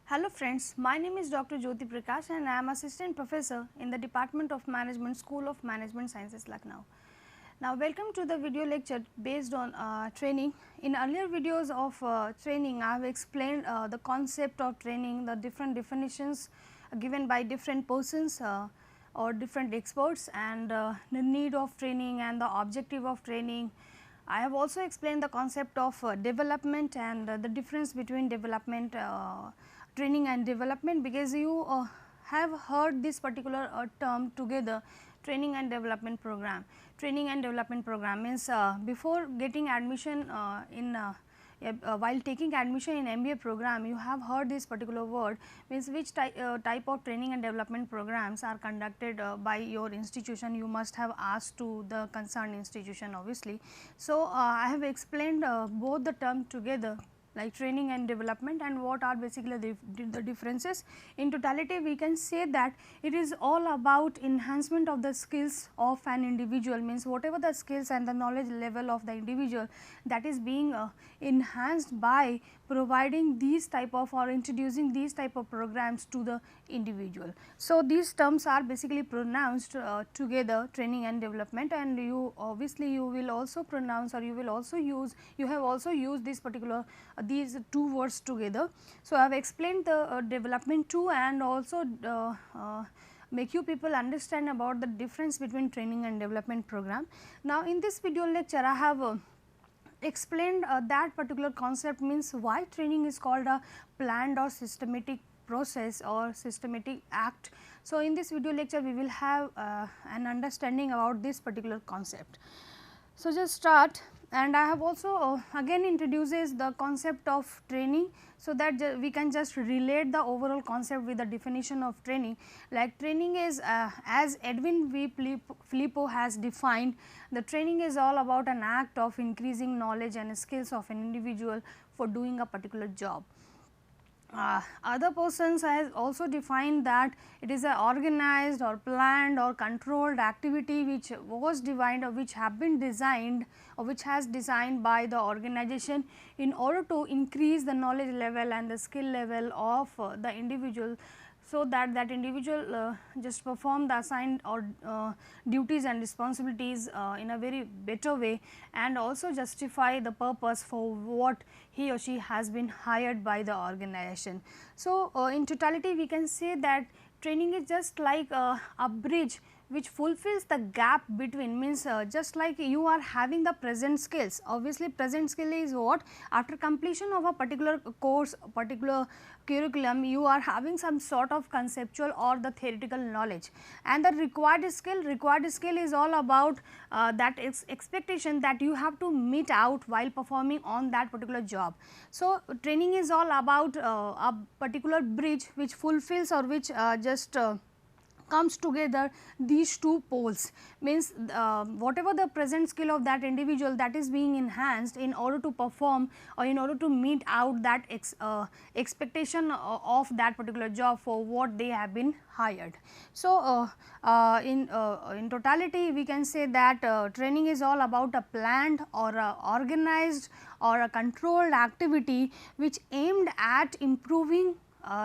Hello friends, my name is Dr. Jyoti Prakash and I am assistant professor in the Department of Management, School of Management Sciences, Lucknow. Now welcome to the video lecture based on training. In earlier videos of training, I have explained the concept of training, the different definitions given by different persons or different experts, and the need of training and the objective of training. I have also explained the concept of development and the difference between development, training and development, because you have heard this particular term together, training and development program. Training and development program means before getting admission while taking admission in MBA program, you have heard this particular word, means which type of training and development programs are conducted by your institution. You must have asked to the concerned institution obviously. So, I have explained both the term together, like training and development, and what are basically the differences. In totality, we can say that it is all about enhancement of the skills of an individual, means whatever the skills and the knowledge level of the individual, that is being enhanced by providing these type of or introducing these type of programs to the individual. So, these terms are basically pronounced together, training and development, and you obviously you will also pronounce, or you will also use, you have also used this particular these two words together. So, I have explained the development too, and also make you people understand about the difference between training and development program. Now, in this video lecture, I have explained that particular concept, means why training is called a planned or systematic process or systematic act. So, in this video lecture, we will have an understanding about this particular concept. So, just start, and I have also again introduces the concept of training, so that we can just relate the overall concept with the definition of training. Like training is as Edwin V. Filippo has defined, the training is all about an act of increasing knowledge and skills of an individual for doing a particular job. Other persons has also defined that it is a organized or planned or controlled activity which was defined or which have been designed or which has designed by the organization in order to increase the knowledge level and the skill level of the individual, so that that individual just perform the assigned or duties and responsibilities in a very better way, and also justify the purpose for what he or she has been hired by the organization. So, in totality we can say that training is just like a bridge which fulfills the gap between, means just like you are having the present skills. Obviously, present skill is what, after completion of a particular course, particular curriculum, you are having some sort of conceptual or the theoretical knowledge, and the required skill is all about that expectation that you have to meet out while performing on that particular job. So, training is all about a particular bridge which fulfills or which just comes together these two poles, means whatever the present skill of that individual, that is being enhanced in order to perform or in order to meet out that expectation of that particular job for what they have been hired. So, in totality we can say that training is all about a planned or a organized or a controlled activity which aimed at improving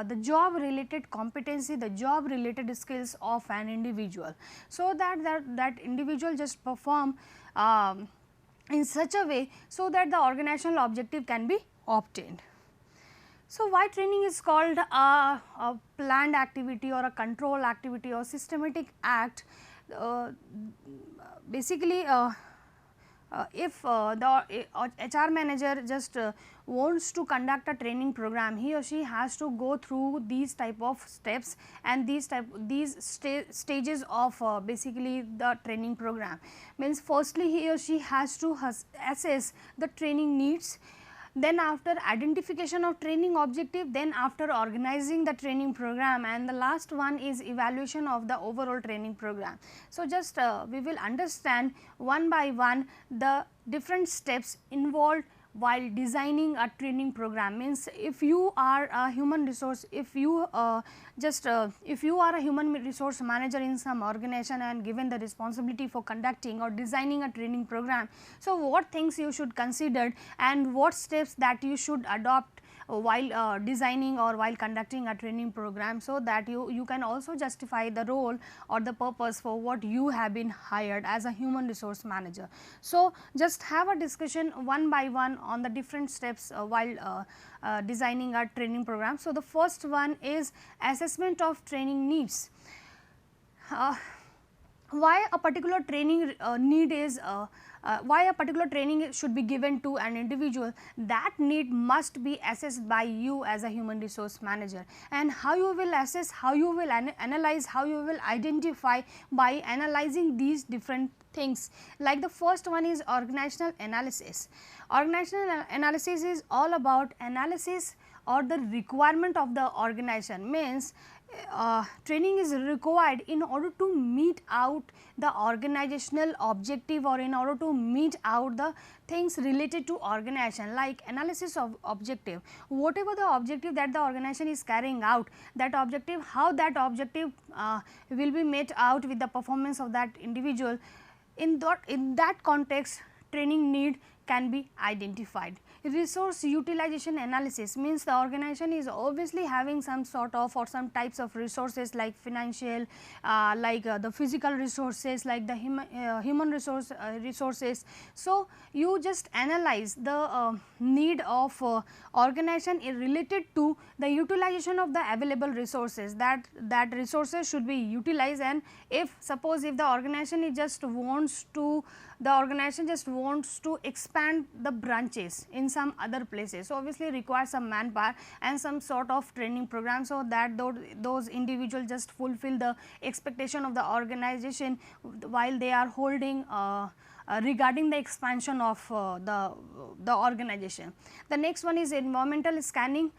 the job related competency, the job related skills of an individual, so that individual just perform in such a way so that the organizational objective can be obtained. So, why training is called a planned activity or a control activity or systematic act? Basically, if the HR manager just wants to conduct a training program, he or she has to go through these type of steps and these stages of basically the training program. Means firstly he or she has to assess the training needs, then after identification of training objective, then after organizing the training program, and the last one is evaluation of the overall training program. So, just we will understand one by one the different steps involved while designing a training program. Means if you are a human resource, if you if you are a human resource manager in some organization and given the responsibility for conducting or designing a training program, so what things you should consider and what steps that you should adopt while designing or while conducting a training program, so that you can also justify the role or the purpose for what you have been hired as a human resource manager. So, just have a discussion one by one on the different steps while designing a training program. So, the first one is assessment of training needs. Why a particular training need is why a particular training should be given to an individual, that need must be assessed by you as a human resource manager. And how you will assess, how you will analyze, how you will identify by analyzing these different things. Like the first one is organizational analysis. Organizational analysis is all about analysis or the requirement of the organization, means training is required in order to meet out the organizational objective or in order to meet out the things related to organization, like analysis of objective, whatever the objective that the organization is carrying out, that objective, how that objective will be met out with the performance of that individual. In that context, training need can be identified. Resource utilization analysis means the organization is obviously having some sort of or some types of resources like financial, the physical resources, like the human resources. So, you just analyze the need of organization related to the utilization of the available resources, that resources should be utilized. And if suppose if the organization is just wants to expand the branches in some other places, so obviously requires some manpower and some sort of training program, so that those individuals just fulfill the expectation of the organization while they are holding regarding the expansion of the organization. The next one is environmental scanning.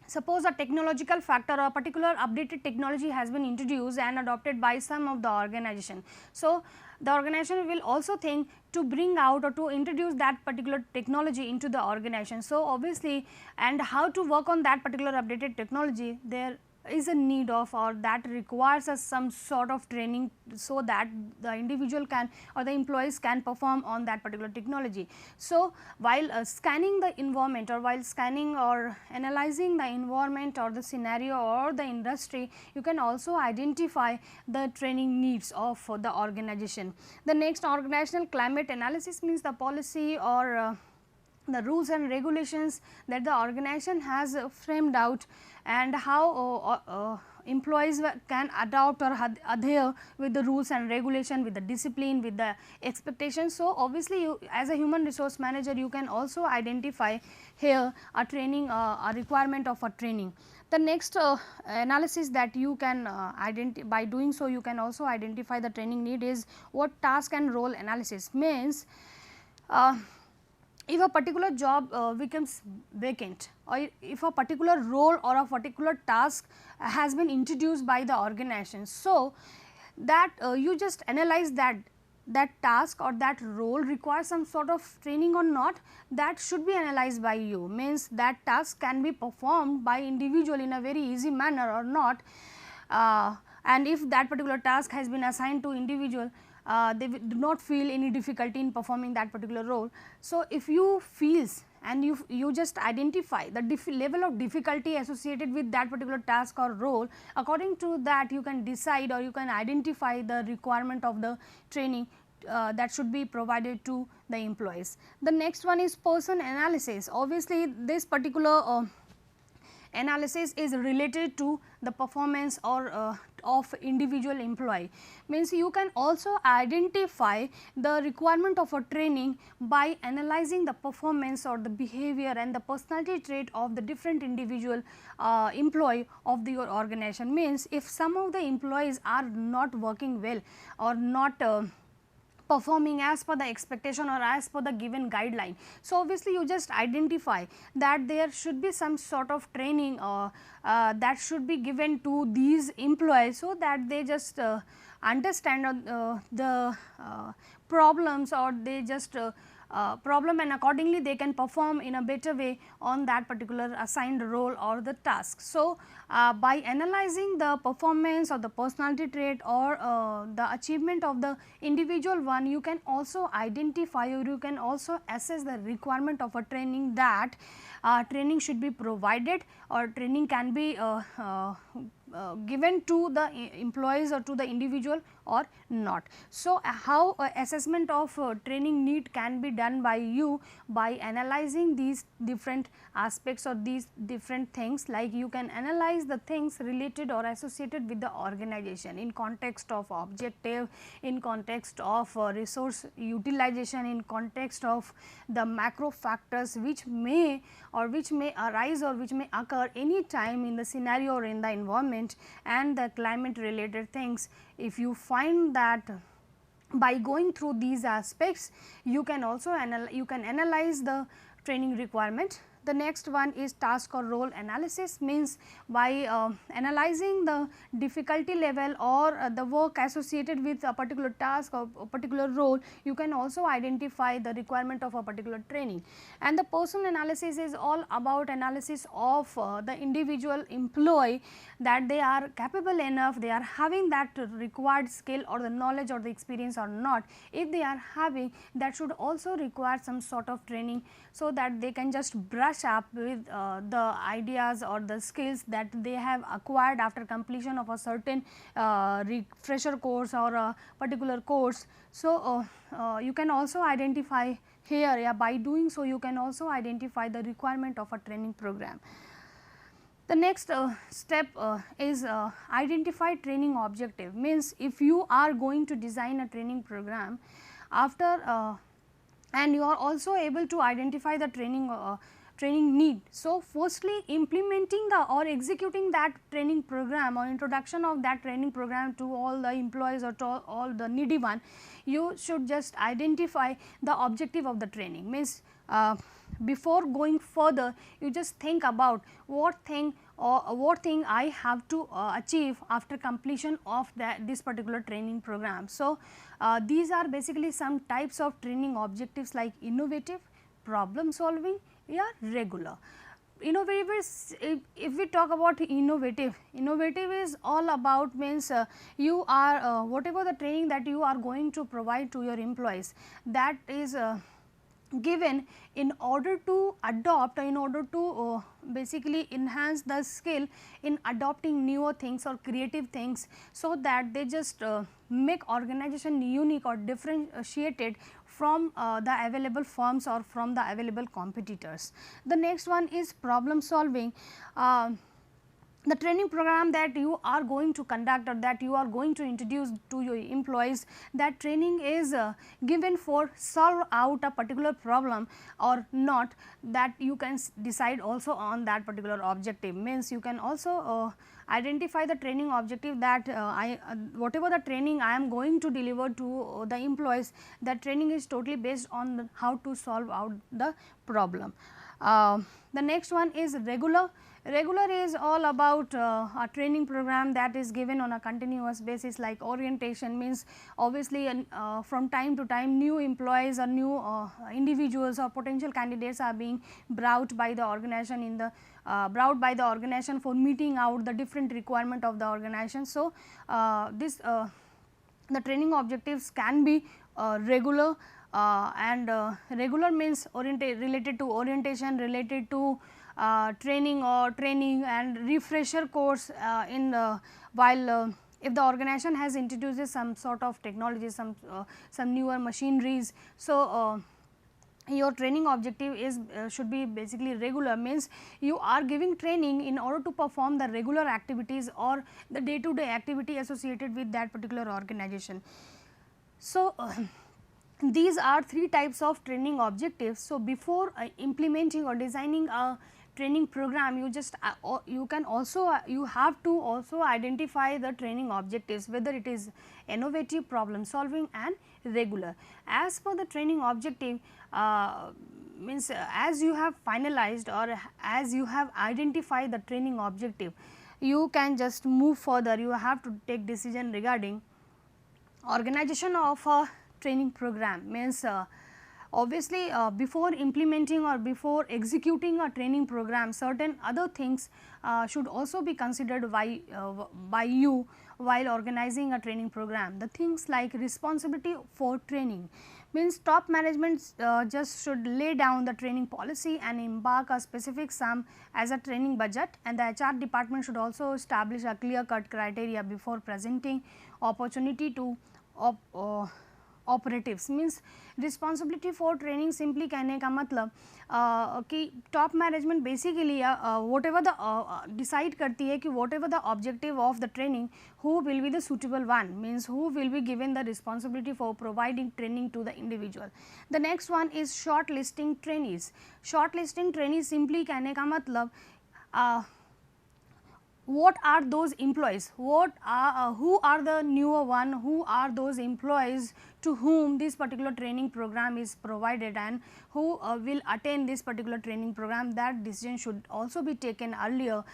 Suppose a technological factor or a particular updated technology has been introduced and adopted by some of the organization. So, the organization will also think to bring out or to introduce that particular technology into the organization. So, obviously, and how to work on that particular updated technology, there is a need of or that requires us some sort of training, so that the individual can or the employees can perform on that particular technology. So, while scanning the environment or while scanning or analyzing the environment or the scenario or the industry, you can also identify the training needs of the organization. The next, organizational climate analysis means the policy or the rules and regulations that the organization has framed out, and how employees can adopt or adhere with the rules and regulation, with the discipline, with the expectations. So, obviously, you as a human resource manager, you can also identify here a training, a requirement of a training. The next analysis that you can identify, by doing so you can also identify the training need, is what task and role analysis means. If a particular job becomes vacant, or if a particular role or a particular task has been introduced by the organization, so that you just analyze that task or that role requires some sort of training or not, that should be analyzed by you, means that task can be performed by individual in a very easy manner or not, and if that particular task has been assigned to individual, they do not feel any difficulty in performing that particular role. So, if you feels and you just identify the level of difficulty associated with that particular task or role, according to that you can decide or you can identify the requirement of the training that should be provided to the employees. The next one is person analysis. Obviously, this particular analysis is related to the performance or of individual employee, means you can also identify the requirement of a training by analyzing the performance or the behavior and the personality trait of the different individual employee of your organization. Means if some of the employees are not working well or not performing as per the expectation or as per the given guideline. So, obviously, you just identify that there should be some sort of training that should be given to these employees, so that they just understand the problems, or they just problem, and accordingly they can perform in a better way on that particular assigned role or the task. So, by analyzing the performance or the personality trait or the achievement of the individual one, you can also identify or you can also assess the requirement of a training that training should be provided or training can be given to the employees or to the individual or not. So, how assessment of training need can be done by you by analyzing these different aspects or these different things, like you can analyze the things related or associated with the organization in context of objective, in context of resource utilization, in context of the macro factors which may arise or which may occur any time in the scenario or in the environment, and the climate related things. If you find that by going through these aspects, you can also analyze the training requirement. The next one is task or role analysis, means by analyzing the difficulty level or the work associated with a particular task or a particular role, you can also identify the requirement of a particular training. And the person analysis is all about analysis of the individual employee, that they are capable enough, they are having that required skill or the knowledge or the experience or not. If they are having, that should also require some sort of training, so that they can just brush up with the ideas or the skills that they have acquired after completion of a certain refresher course or a particular course. So, you can also identify here, by doing so you can also identify the requirement of a training program. The next step is identify training objective, means if you are going to design a training program after and you are also able to identify the training need. So, firstly implementing the or executing that training program or introduction of that training program to all the employees or to all the needy one, you should just identify the objective of the training, means before going further you just think about what thing I have to achieve after completion of this particular training program. So, these are basically some types of training objectives like innovative, problem solving, regular. Innovative is, if we talk about innovative is all about, means you are whatever the training that you are going to provide to your employees, that is given in order to adopt, in order to basically enhance the skill in adopting newer things or creative things, so that they just make organization unique or differentiated from the available firms or from the available competitors. The next one is problem solving. The training program that you are going to conduct or that you are going to introduce to your employees, that training is given for solve out a particular problem or not, that you can decide also on that particular objective. Means you can also identify the training objective, that whatever the training I am going to deliver to the employees, that training is totally based on how to solve out the problem. The next one is regular. Regular is all about a training program that is given on a continuous basis, like orientation, means obviously from time to time new employees or new individuals or potential candidates are being brought by the organization in the brought by the organization for meeting out the different requirement of the organization. So, the training objectives can be regular, and regular means related to orientation, related to training and refresher course in while if the organization has introduces some sort of technology, some newer machineries. So, your training objective is should be basically regular, means you are giving training in order to perform the regular activities or the day to day activity associated with that particular organization. So, these are three types of training objectives. So, before implementing or designing a training program, you just you have to also identify the training objectives, whether it is innovative, problem solving and regular. As per the training objective, means as you have finalized or as you have identified the training objective, you can just move further. You have to take decision regarding organization of a training program, means obviously before implementing or before executing a training program, certain other things should also be considered by you while organizing a training program. The things like responsibility for training means top management just should lay down the training policy and embark a specific sum as a training budget, and the HR department should also establish a clear cut criteria before presenting opportunity to operatives means responsibility for training simply कहने का मतलब कि top management basically what ever the decide करती है कि what ever the objective of the training who will be the suitable one, means who will be given the responsibility for providing training to the individual. The next one is shortlisting trainees. Shortlisting trainees simply कहने का मतलब what are those employees, who are the newer one, who are those employees to whom this particular training program is provided and who will attend this particular training program. That decision should also be taken earlier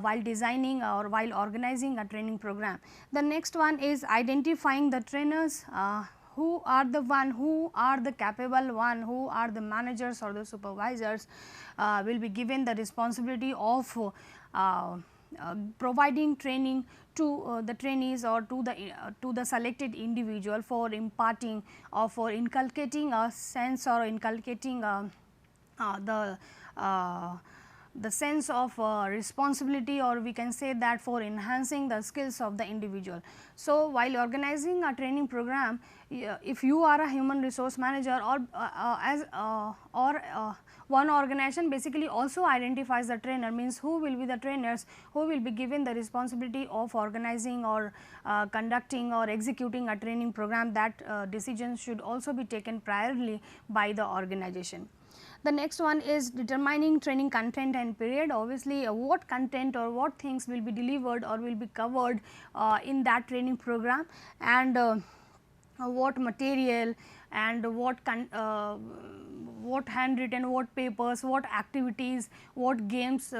while designing or while organizing a training program. The next one is identifying the trainers, who are the one, who are the capable one, who are the managers or the supervisors will be given the responsibility of providing training to the trainees or to the selected individual for imparting or for inculcating a sense or inculcating the sense of responsibility, or we can say that for enhancing the skills of the individual. So, while organizing a training program, if you are a human resource manager or one organization basically also identifies the trainer, means who will be the trainers who will be given the responsibility of organizing or conducting or executing a training program. That decisions should also be taken priorly by the organization. The next one is determining training content and period. Obviously, what content or what things will be delivered or will be covered in that training program, and what material and what handwritten, what papers, what activities, what games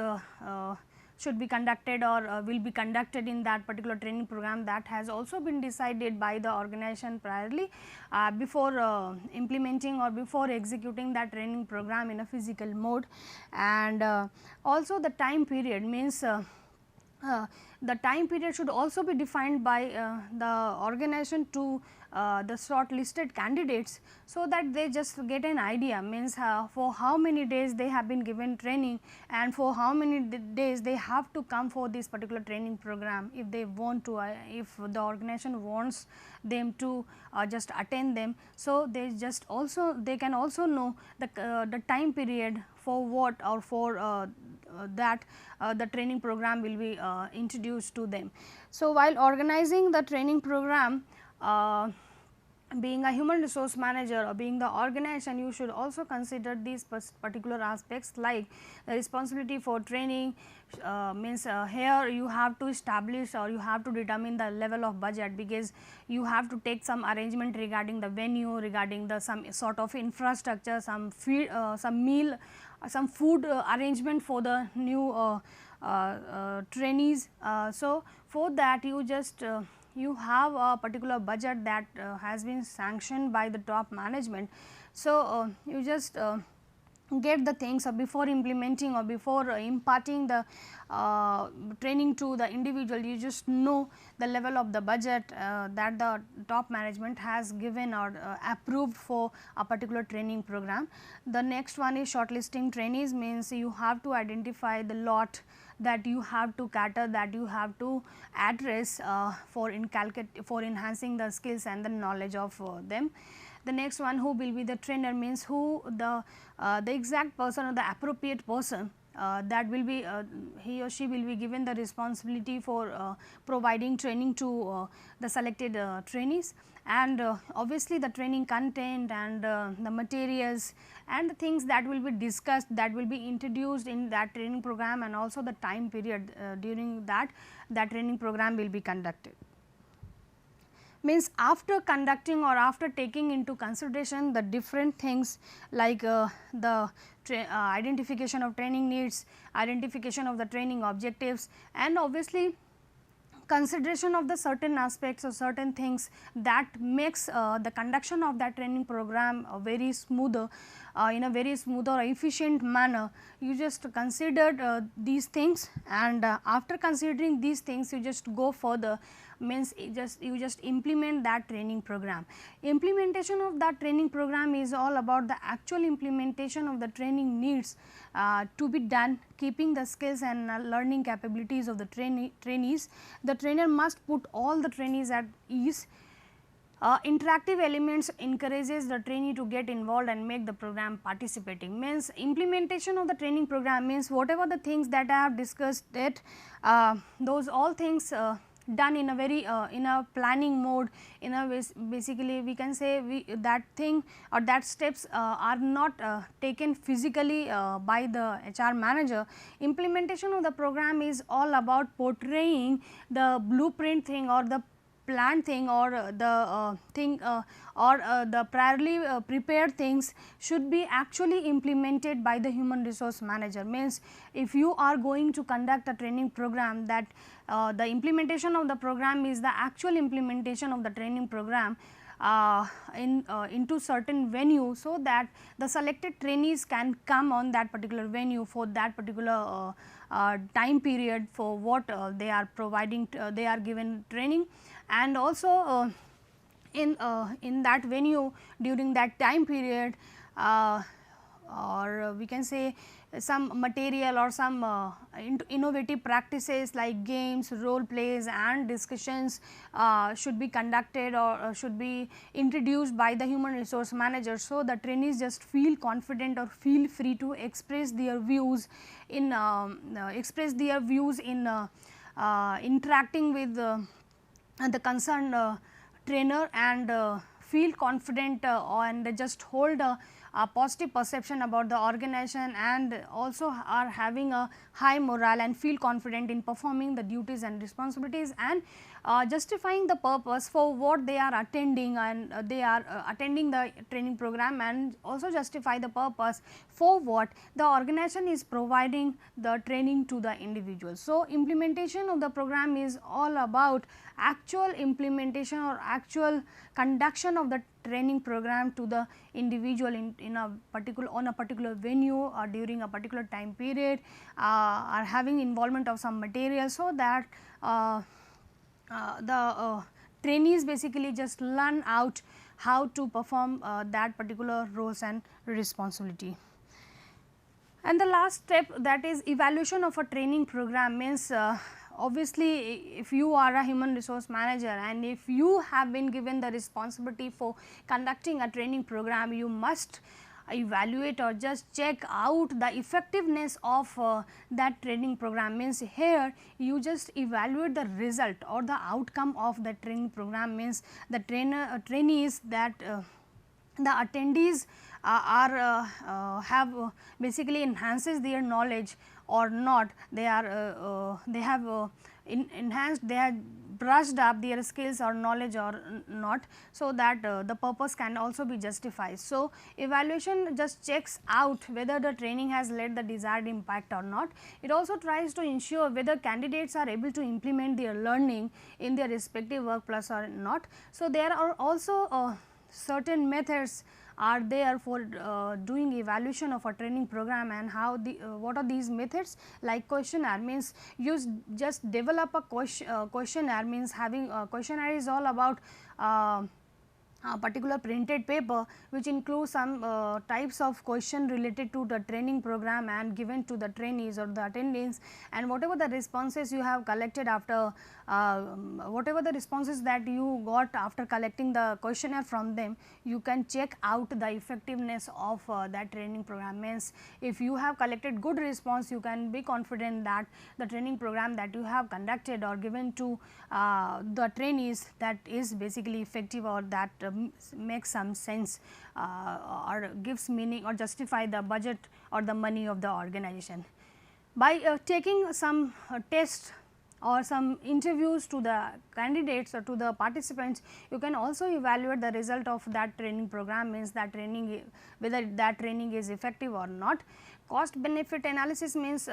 should be conducted or will be conducted in that particular training program. That has also been decided by the organization priorly before implementing or before executing that training program in a physical mode. And also the time period, means the time period should also be defined by the organization to the shortlisted candidates, so that they just get an idea, means for how many days they have been given training and for how many days they have to come for this particular training program if they want to, if the organization wants them to just attend them. So, they can also know the time period for what or for that the training program will be introduced to them. So, while organizing the training program, being a human resource manager or being the organization, you should also consider these particular aspects like the responsibility for training, means here you have to establish or you have to determine the level of budget, because you have to take some arrangement regarding the venue, regarding the some sort of infrastructure, some meal, some food arrangement for the new trainees. So, for that you just you have a particular budget that has been sanctioned by the top management. So, you just get the things before implementing or before imparting the training to the individual, you just know the level of the budget that the top management has given or approved for a particular training program. The next one is shortlisting trainees, means you have to identify the lot that you have to cater, that you have to address for enhancing the skills and the knowledge of them. The next one, who will be the trainer, means who the exact person or the appropriate person that will be he or she will be given the responsibility for providing training to the selected trainees, and obviously the training content and the materials and the things that will be discussed, that will be introduced in that training program, and also the time period during that training program will be conducted. Means after conducting or after taking into consideration the different things like the identification of training needs, identification of the training objectives, and obviously consideration of the certain aspects or certain things that makes the conduction of that training program very smoother, in a very smooth or efficient manner. You just considered these things, and after considering these things you just go further, means you just implement that training program. Implementation of that training program is all about the actual implementation of the training needs to be done, keeping the skills and learning capabilities of the trainees. The trainer must put all the trainees at ease. Interactive elements encourages the trainee to get involved and make the program participating. Means implementation of the training program means whatever the things that I have discussed it, those all things done in a very in a planning mode, in a basically we can say that thing or that steps are not taken physically by the HR manager. Implementation of the program is all about portraying the blueprint thing or the planned thing or the thing or the priorly prepared things should be actually implemented by the human resource manager. Means if you are going to conduct a training program, that the implementation of the program is the actual implementation of the training program into certain venue, so that the selected trainees can come on that particular venue for that particular time period for what they are providing, they are given training, and also in that venue during that time period, or we can say some material or some innovative practices like games, role plays and discussions should be conducted or should be introduced by the human resource manager. So, the trainees just feel confident or feel free to express their views in interacting with the concerned trainer, and feel confident and just hold a positive perception about the organization, and also are having a high morale and feel confident in performing the duties and responsibilities, and justifying the purpose for what they are attending, and they are attending the training program, and also justify the purpose for what the organization is providing the training to the individuals. So, implementation of the program is all about actual implementation or actual conduction of the training program to the individual in a particular, on a particular venue or during a particular time period, are having involvement of some material, so that the trainees basically just learn out how to perform that particular roles and responsibility. And the last step, that is evaluation of a training program, means obviously if you are a human resource manager and if you have been given the responsibility for conducting a training program, you must evaluate or just check out the effectiveness of that training program. Means here you just evaluate the result or the outcome of the training program, means the trainees that the attendees have basically enhances their knowledge or not, they are they have enhanced, they have brushed up their skills or knowledge or not, so that the purpose can also be justified. So, evaluation just checks out whether the training has led the desired impact or not. It also tries to ensure whether candidates are able to implement their learning in their respective workplace or not. So, there are also certain methods are there for doing evaluation of a training program, and how the what are these methods, like questionnaire. Means you just develop a questionnaire, means having a questionnaire is all about a particular printed paper which includes some types of question related to the training program and given to the trainees or the attendees, and whatever the responses you have collected after whatever the responses that you got after collecting the questionnaire from them, you can check out the effectiveness of that training program. Means if you have collected good response, you can be confident that the training program that you have conducted or given to the trainees, that is basically effective, or that makes some sense or gives meaning or justify the budget or the money of the organization. By taking some tests or some interviews to the candidates or to the participants, you can also evaluate the result of that training program, means that training, whether that training is effective or not. Cost benefit analysis means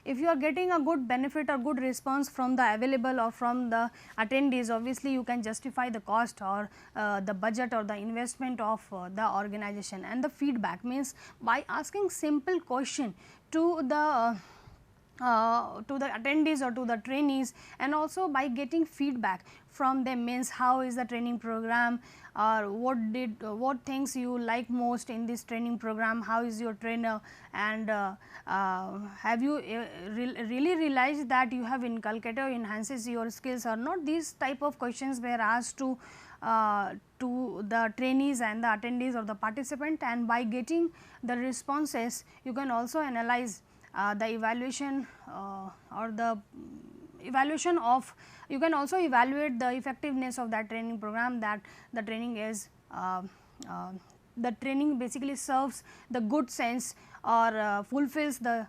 if you are getting a good benefit or good response from the available or from the attendees, obviously you can justify the cost or the budget or the investment of the organization. And the feedback means by asking simple question to the attendees or to the trainees, and also by getting feedback from them, means how is the training program, or what things you like most in this training program, how is your trainer, and have you really realized that you have inculcated or enhances your skills or not. These type of questions were asked to the trainees and the attendees or the participant, and by getting the responses you can also analyze the evaluation or the evaluation of, you can also evaluate the effectiveness of that training program, that the training is the training basically serves the good sense or fulfills the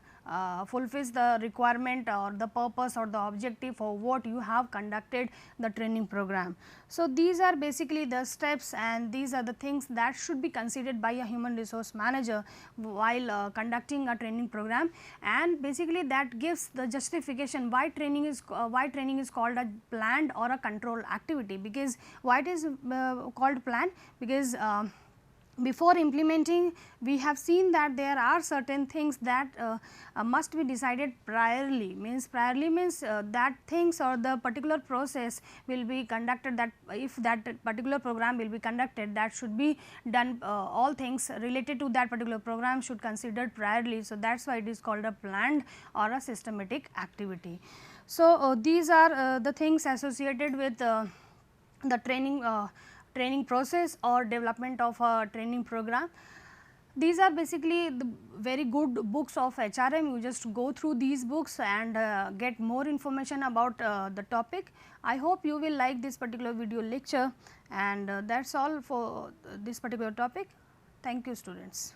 requirement or the purpose or the objective for what you have conducted the training program. So, these are basically the steps, and these are the things that should be considered by a human resource manager while conducting a training program, and basically that gives the justification why training is called a planned or a controlled activity. Because why it is called planned? Because before implementing, we have seen that there are certain things that must be decided priorly. Means that things or the particular process will be conducted, that if that particular program will be conducted, that should be done, all things related to that particular program should considered priorly. So, that is why it is called a planned or a systematic activity. So, these are the things associated with the training process or development of a training program. These are basically the very good books of HRM. You just go through these books and get more information about the topic. I hope you will like this particular video lecture, and that is all for this particular topic. Thank you, students.